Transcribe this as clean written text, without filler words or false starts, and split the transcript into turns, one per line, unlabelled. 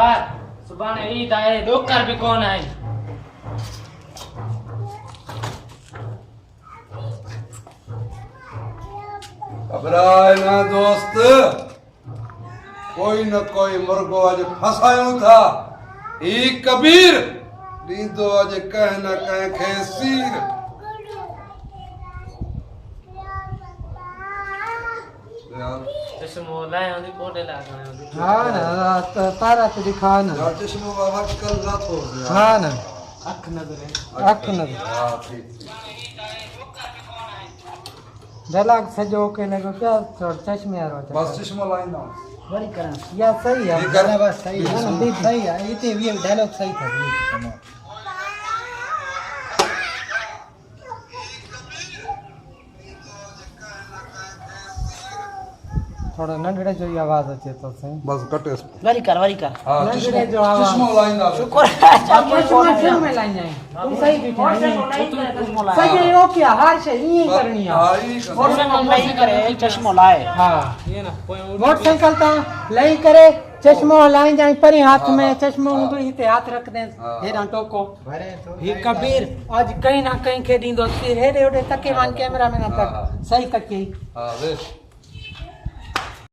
यार सुबह ईद आए दो कर भी कौन आई
घबराए ना दोस्त कोई न कोई मुर्गो आज फसायो था ई कबीर दीदो आज कह न कह खेसीर
चश्मो लाए होंदी कोटे लागने होंदी
हाँ ना तारा तो दिखा ना
यार चश्मो बाबा की कल रात हो गया
हाँ ना
अख नजर है
अख नजर
हाँ ठीक
जलाक सजो के लगो क्या छोड़ चश्मे यार होता
बस चश्मो लाइन ना
बड़ी करा या सही है
ठीक है।
ना बस सही है ना भी सही है ये डायलॉग सही था ये थोड़ा नंढड़े जो आवाज अचे तो सही
बस कटे
वरी कर
हाँ
नंढड़े जो आवाज
चश्मो लाइन ना
शुक्र
चश्मा फिर में लाइन जाए तुम सही बिठा सही है ओ क्या हर से ये करनी है
आई
मोटरसाइकिल नहीं करे चश्मो लाए
हाँ
ये ना
मोटरसाइकिल ता लई करे चश्मो लाई जाए परी हाथ में चश्मो उधर हिते हाथ रख दे हेरा टोको ये कबीर आज कहीं ना कहीं के दींदो सिर हेरे ओडे तके मान कैमरा में ना तक सही तके
हाँ देख